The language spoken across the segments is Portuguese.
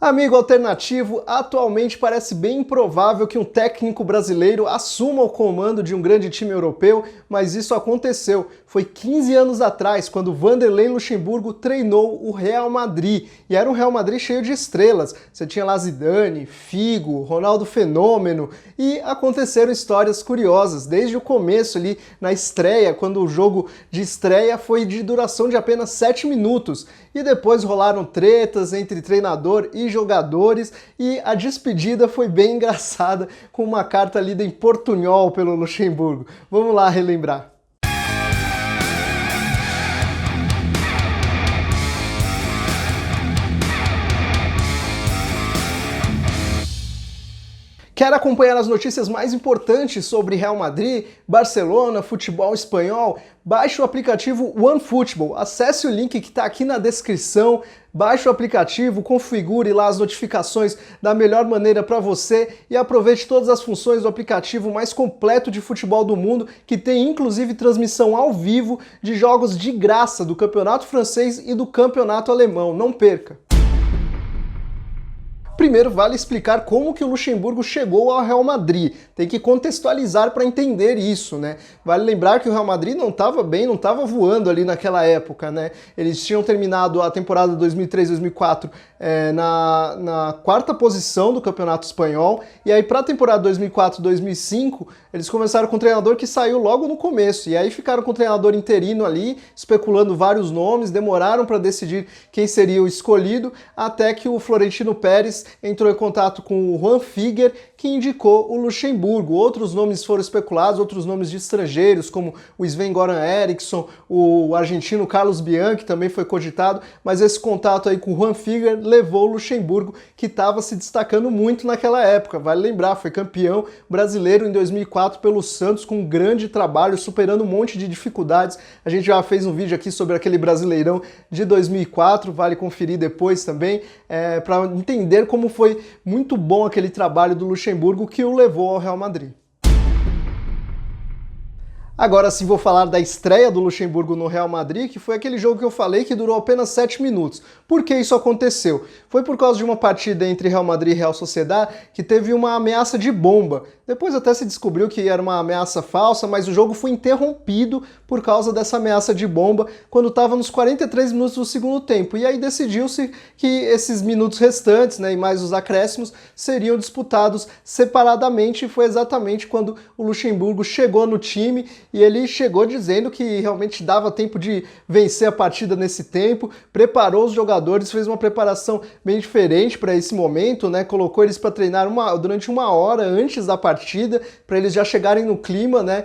Amigo alternativo, atualmente parece bem improvável que um técnico brasileiro assuma o comando de um grande time europeu, mas isso aconteceu. Foi 15 anos atrás, quando Vanderlei Luxemburgo treinou o Real Madrid, e era um Real Madrid cheio de estrelas. Você tinha lá Zidane, Figo, Ronaldo Fenômeno, e aconteceram histórias curiosas, desde o começo ali, na estreia, quando o jogo de estreia foi de duração de apenas 7 minutos, e depois rolaram tretas entre treinador e jogadores, e a despedida foi bem engraçada, com uma carta lida em portunhol pelo Luxemburgo. Vamos lá relembrar. Quer acompanhar as notícias mais importantes sobre Real Madrid, Barcelona, futebol espanhol? Baixe o aplicativo OneFootball. Acesse o link que está aqui na descrição. Baixe o aplicativo, configure lá as notificações da melhor maneira para você e aproveite todas as funções do aplicativo mais completo de futebol do mundo, que tem inclusive transmissão ao vivo de jogos de graça do Campeonato Francês e do Campeonato Alemão. Não perca! Primeiro, vale explicar como que o Luxemburgo chegou ao Real Madrid. Tem que contextualizar para entender isso, né? Vale lembrar que o Real Madrid não estava bem, não estava voando ali naquela época, né? Eles tinham terminado a temporada 2003-2004 na quarta posição do Campeonato Espanhol, e aí para a temporada 2004-2005 eles começaram com um treinador que saiu logo no começo, e aí ficaram com o treinador interino ali, especulando vários nomes, demoraram para decidir quem seria o escolhido, até que o Florentino Pérez entrou em contato com o Juan Figuer, que indicou o Luxemburgo. Outros nomes foram especulados, outros nomes de estrangeiros, como o Sven-Göran Eriksson, o argentino Carlos Bianchi também foi cogitado, mas esse contato aí com o Juan Figuer levou o Luxemburgo, que estava se destacando muito naquela época. Vale lembrar, foi campeão brasileiro em 2004 pelo Santos, com um grande trabalho, superando um monte de dificuldades. A gente já fez um vídeo aqui sobre aquele Brasileirão de 2004, vale conferir depois também, para entender como foi muito bom aquele trabalho do Luxemburgo que o levou ao Real Madrid. Agora sim vou falar da estreia do Luxemburgo no Real Madrid, que foi aquele jogo que eu falei que durou apenas 7 minutos. Por que isso aconteceu? Foi por causa de uma partida entre Real Madrid e Real Sociedad que teve uma ameaça de bomba. Depois até se descobriu que era uma ameaça falsa, mas o jogo foi interrompido por causa dessa ameaça de bomba quando estava nos 43 minutos do segundo tempo. E aí decidiu-se que esses minutos restantes, né, e mais os acréscimos, seriam disputados separadamente, e foi exatamente quando o Luxemburgo chegou no time, e ele chegou dizendo que realmente dava tempo de vencer a partida nesse tempo, preparou os jogadores, fez uma preparação bem diferente para esse momento, né? Colocou eles para treinar durante uma hora antes da partida, para eles já chegarem no clima, né?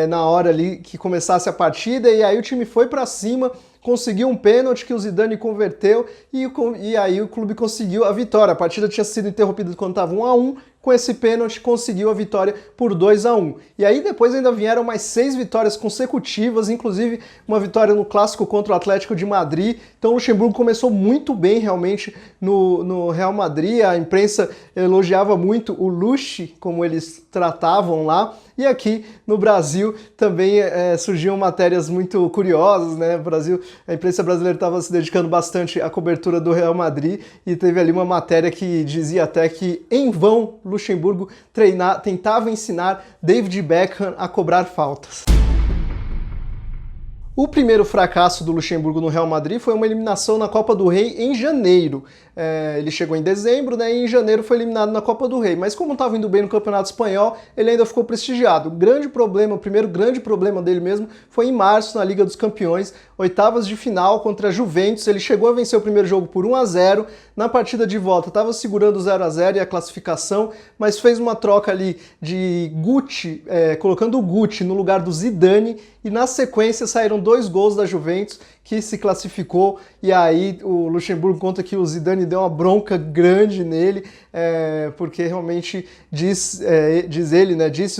Na hora ali que começasse a partida, e aí o time foi para cima, conseguiu um pênalti que o Zidane converteu, e aí o clube conseguiu a vitória. A partida tinha sido interrompida quando estava 1-1, com esse pênalti conseguiu a vitória por 2-1. E aí depois ainda vieram mais 6 vitórias consecutivas, inclusive uma vitória no clássico contra o Atlético de Madrid. Então o Luxemburgo começou muito bem realmente no Real Madrid. A imprensa elogiava muito o Luxi, como eles tratavam lá. E aqui no Brasil também surgiam matérias muito curiosas, né? A imprensa brasileira estava se dedicando bastante à cobertura do Real Madrid, e teve ali uma matéria que dizia até que em vão Luxemburgo tentava ensinar David Beckham a cobrar faltas. O primeiro fracasso do Luxemburgo no Real Madrid foi uma eliminação na Copa do Rei em janeiro. Ele chegou em dezembro, né, e em janeiro foi eliminado na Copa do Rei. Mas como estava indo bem no Campeonato Espanhol, ele ainda ficou prestigiado. O primeiro grande problema dele mesmo foi em março, na Liga dos Campeões, oitavas de final contra a Juventus. Ele chegou a vencer o primeiro jogo por 1-0. Na partida de volta estava segurando o 0-0 e a classificação, mas fez uma troca ali de Guti, colocando o Guti no lugar do Zidane, e na sequência saíram 2 gols da Juventus, que se classificou, e aí o Luxemburgo conta que o Zidane deu uma bronca grande nele, porque realmente disse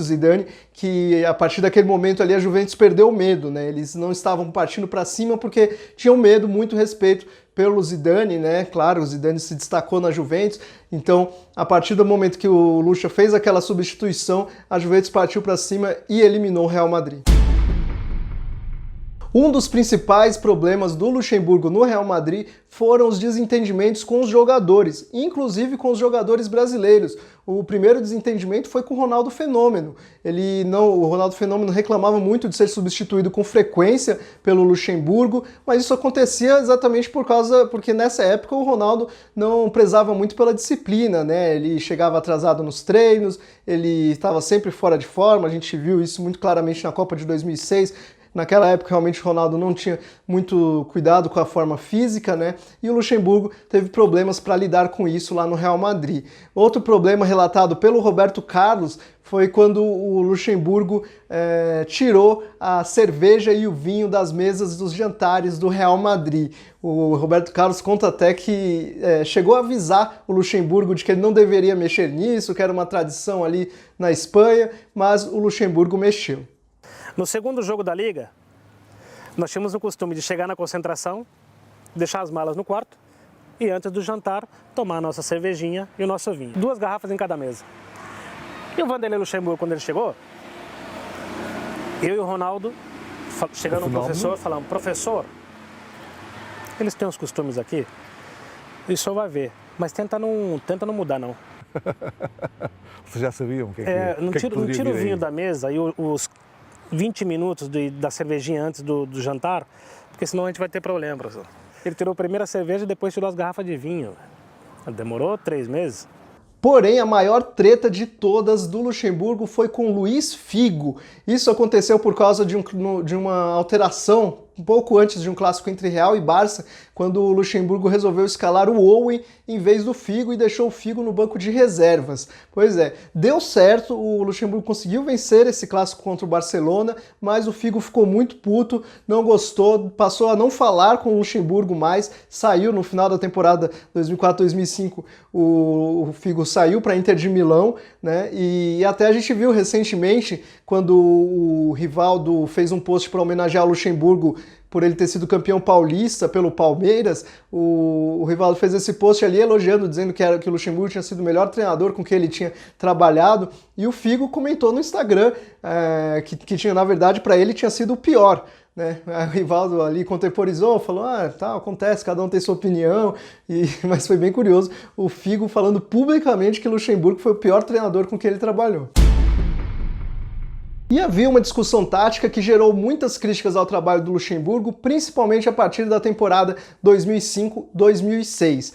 o Zidane que a partir daquele momento ali a Juventus perdeu o medo, né? Eles não estavam partindo para cima porque tinham medo, muito respeito pelo Zidane, né? Claro, o Zidane se destacou na Juventus, então a partir do momento que o Lucha fez aquela substituição, a Juventus partiu para cima e eliminou o Real Madrid. Um dos principais problemas do Luxemburgo no Real Madrid foram os desentendimentos com os jogadores, inclusive com os jogadores brasileiros. O primeiro desentendimento foi com o Ronaldo Fenômeno. O Ronaldo Fenômeno reclamava muito de ser substituído com frequência pelo Luxemburgo, mas isso acontecia exatamente porque nessa época o Ronaldo não prezava muito pela disciplina, né? Ele chegava atrasado nos treinos, ele estava sempre fora de forma, a gente viu isso muito claramente na Copa de 2006. Naquela época, realmente, o Ronaldo não tinha muito cuidado com a forma física, né? E o Luxemburgo teve problemas para lidar com isso lá no Real Madrid. Outro problema relatado pelo Roberto Carlos foi quando o Luxemburgo tirou a cerveja e o vinho das mesas dos jantares do Real Madrid. O Roberto Carlos conta até que chegou a avisar o Luxemburgo de que ele não deveria mexer nisso, que era uma tradição ali na Espanha, mas o Luxemburgo mexeu. No segundo jogo da Liga, nós tínhamos o costume de chegar na concentração, deixar as malas no quarto e antes do jantar tomar a nossa cervejinha e o nosso vinho. 2 garrafas em cada mesa. E o Vanderlei Luxemburgo, quando ele chegou, eu e o Ronaldo, chegando no professor, falamos: professor, eles têm uns costumes aqui, e o senhor vai ver, mas tenta não mudar não. Vocês já sabiam o que é que Não tira o vinho aí? da mesa e os 20 minutos da cervejinha antes do jantar, porque senão a gente vai ter problema, professor. Ele tirou a primeira cerveja e depois tirou as garrafas de vinho. Demorou 3 meses. Porém, a maior treta de todas do Luxemburgo foi com Luís Figo. Isso aconteceu por causa de uma alteração um pouco antes de um clássico entre Real e Barça, quando o Luxemburgo resolveu escalar o Owen em vez do Figo e deixou o Figo no banco de reservas. Pois é, deu certo, o Luxemburgo conseguiu vencer esse clássico contra o Barcelona, mas o Figo ficou muito puto, não gostou, passou a não falar com o Luxemburgo mais, saiu no final da temporada 2004-2005, o Figo saiu para a Inter de Milão, né? E até a gente viu recentemente, quando o Rivaldo fez um post para homenagear o Luxemburgo por ele ter sido campeão paulista pelo Palmeiras, o Rivaldo fez esse post ali elogiando, dizendo que o Luxemburgo tinha sido o melhor treinador com quem ele tinha trabalhado, e o Figo comentou no Instagram que tinha, na verdade, para ele tinha sido o pior, né? O Rivaldo ali contemporizou, falou: tá, acontece, cada um tem sua opinião, mas foi bem curioso o Figo falando publicamente que o Luxemburgo foi o pior treinador com quem ele trabalhou. E havia uma discussão tática que gerou muitas críticas ao trabalho do Luxemburgo, principalmente a partir da temporada 2005-2006.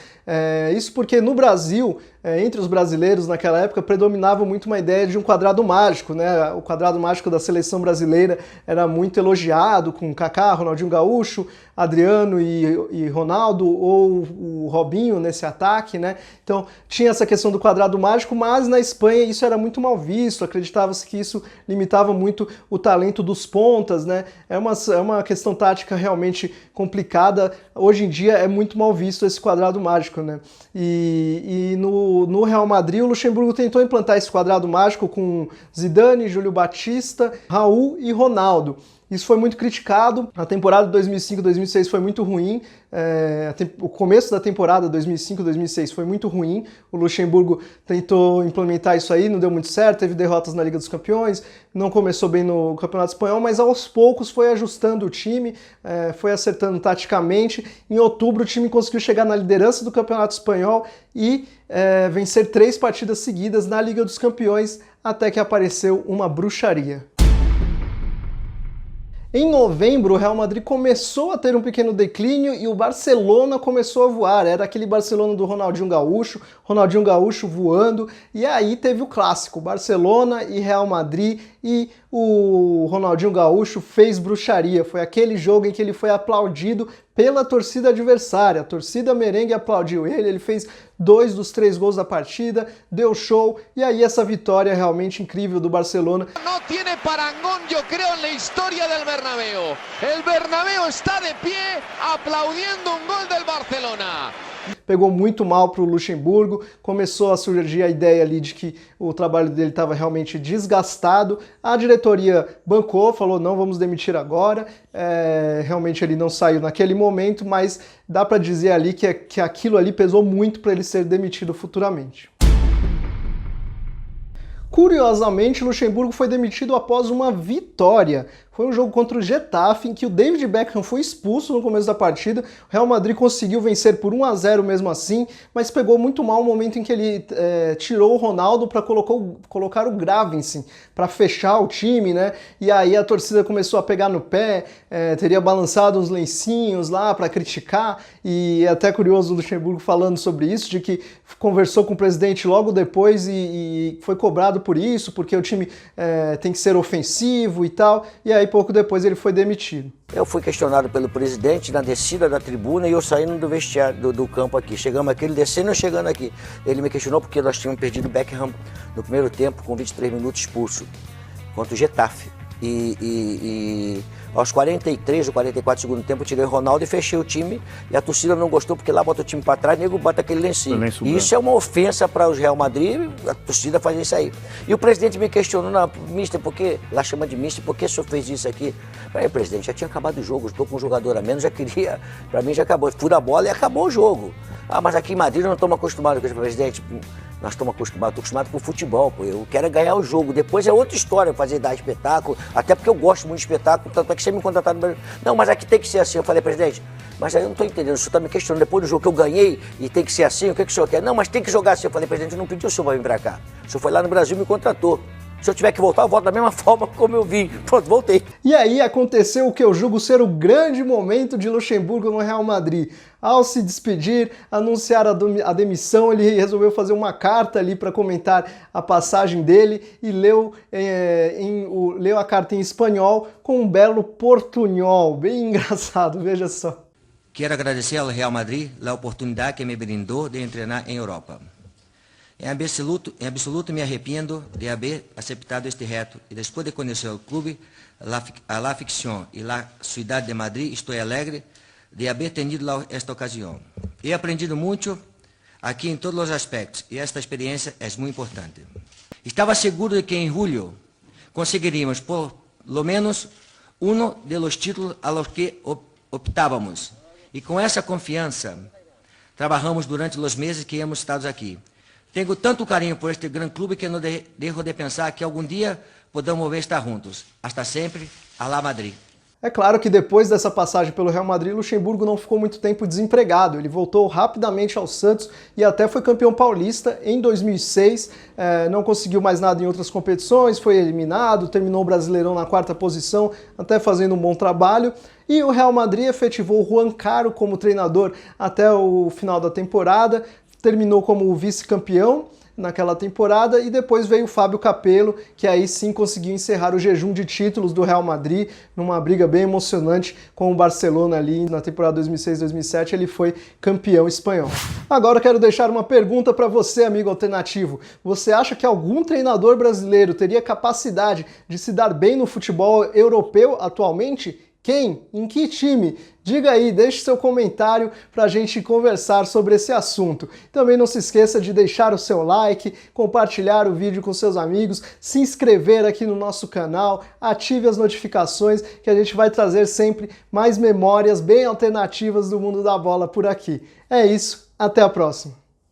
Isso porque no Brasil, entre os brasileiros naquela época, predominava muito uma ideia de um quadrado mágico, né? O quadrado mágico da seleção brasileira era muito elogiado, com Kaká, Ronaldinho Gaúcho, Adriano e Ronaldo, ou o Robinho nesse ataque, né? Então tinha essa questão do quadrado mágico, mas na Espanha isso era muito mal visto, acreditava-se que isso limitava muito o talento dos pontas, né? É uma questão tática realmente complicada. Hoje em dia é muito mal visto esse quadrado mágico, né? E no Real Madrid o Luxemburgo tentou implantar esse quadrado mágico com Zidane, Júlio Batista, Raul e Ronaldo. Isso foi muito criticado, a temporada de 2005-2006 foi muito ruim, o começo da temporada 2005-2006 foi muito ruim, o Luxemburgo tentou implementar isso aí, não deu muito certo, teve derrotas na Liga dos Campeões, não começou bem no Campeonato Espanhol, mas aos poucos foi ajustando o time, foi acertando taticamente. Em outubro o time conseguiu chegar na liderança do Campeonato Espanhol e vencer 3 partidas seguidas na Liga dos Campeões, até que apareceu uma bruxaria. Em novembro, o Real Madrid começou a ter um pequeno declínio e o Barcelona começou a voar. Era aquele Barcelona do Ronaldinho Gaúcho voando, e aí teve o clássico, Barcelona e Real Madrid, e o Ronaldinho Gaúcho fez bruxaria. Foi aquele jogo em que ele foi aplaudido pela torcida adversária. A torcida merengue aplaudiu ele fez 2 dos 3 gols da partida, deu show, e aí essa vitória realmente incrível do Barcelona. Não tem parangón, eu creio, na história do Bernabéu. O Bernabéu está de pé aplaudindo um gol do Barcelona. Pegou muito mal para o Luxemburgo, começou a surgir a ideia ali de que o trabalho dele estava realmente desgastado, a diretoria bancou, falou: não, vamos demitir agora, realmente ele não saiu naquele momento, mas dá para dizer ali que aquilo ali pesou muito para ele ser demitido futuramente. Curiosamente, Luxemburgo foi demitido após uma vitória. foi um jogo contra o Getafe, em que o David Beckham foi expulso no começo da partida. O Real Madrid conseguiu vencer por 1-0 mesmo assim, mas pegou muito mal o momento em que ele tirou o Ronaldo para colocar o Gravensen para fechar o time, né? E aí a torcida começou a pegar no pé, teria balançado uns lencinhos lá para criticar, e é até curioso o Luxemburgo falando sobre isso, de que conversou com o presidente logo depois e foi cobrado por isso, porque o time tem que ser ofensivo e tal, e aí pouco depois ele foi demitido. Eu fui questionado pelo presidente na descida da tribuna e eu saindo do vestiário do campo aqui. Chegamos aqui, ele descendo e chegando aqui. Ele me questionou porque nós tínhamos perdido o Beckham no primeiro tempo com 23 minutos expulso contra o Getafe. E aos 43 ou 44 do segundo tempo eu tirei o Ronaldo e fechei o time, e a torcida não gostou porque lá bota o time para trás e nego bota aquele lencinho. E isso é uma ofensa para os Real Madrid, a torcida faz isso aí. E o presidente me questionou, mister, por que, lá chama de mister, por que o senhor fez isso aqui? Falei, presidente, já tinha acabado o jogo, estou com um jogador a menos, já queria, para mim já acabou, fura a bola e acabou o jogo. Mas aqui em Madrid eu não estamos acostumados com isso, presidente. Nós estamos acostumados, estou acostumado com o futebol, pô. Eu quero ganhar o jogo. Depois é outra história dar espetáculo, até porque eu gosto muito de espetáculo, tanto é que você me contratar no Brasil. Não, mas aqui tem que ser assim. Eu falei, presidente, mas aí eu não estou entendendo. O senhor está me questionando depois do jogo que eu ganhei e tem que ser assim, o que o senhor quer? Não, mas tem que jogar assim. Eu falei, presidente, eu não pedi o senhor para vir para cá. O senhor foi lá no Brasil e me contratou. Se eu tiver que voltar, eu volto da mesma forma como eu vim. Pronto, voltei. E aí aconteceu o que eu julgo ser o grande momento de Luxemburgo no Real Madrid. Ao se despedir, anunciar a demissão, ele resolveu fazer uma carta ali para comentar a passagem dele e leu a carta em espanhol com um belo portunhol, bem engraçado, veja só. Quero agradecer ao Real Madrid a oportunidade que me brindou de treinar em Europa. Em absoluto me arrependo de haber aceitado este reto e depois de conhecer o clube, a ficção e a cidade de Madrid, estou alegre de haber tenido esta ocasião. He aprendido muito aqui em todos os aspectos e esta experiência é muito importante. Estava seguro de que em julho conseguiríamos por lo menos um dos títulos a los que optávamos e com essa confiança trabalhamos durante os meses que hemos estado aqui. Tenho tanto carinho por este grande clube que não dejo de pensar que algum dia podamos volver a estar juntos. Hasta sempre, Alá Madrid. É claro que depois dessa passagem pelo Real Madrid, Luxemburgo não ficou muito tempo desempregado. Ele voltou rapidamente ao Santos e até foi campeão paulista em 2006. Não conseguiu mais nada em outras competições, foi eliminado, terminou o Brasileirão na 4ª posição, até fazendo um bom trabalho. E o Real Madrid efetivou o Juan Caro como treinador até o final da temporada. Terminou como vice-campeão naquela temporada e depois veio o Fábio Capello, que aí sim conseguiu encerrar o jejum de títulos do Real Madrid numa briga bem emocionante com o Barcelona ali na temporada 2006-2007, ele foi campeão espanhol. Agora eu quero deixar uma pergunta para você, amigo alternativo. Você acha que algum treinador brasileiro teria capacidade de se dar bem no futebol europeu atualmente? Quem? Em que time? Diga aí, deixe seu comentário para a gente conversar sobre esse assunto. Também não se esqueça de deixar o seu like, compartilhar o vídeo com seus amigos, se inscrever aqui no nosso canal, ative as notificações que a gente vai trazer sempre mais memórias bem alternativas do mundo da bola por aqui. É isso, até a próxima!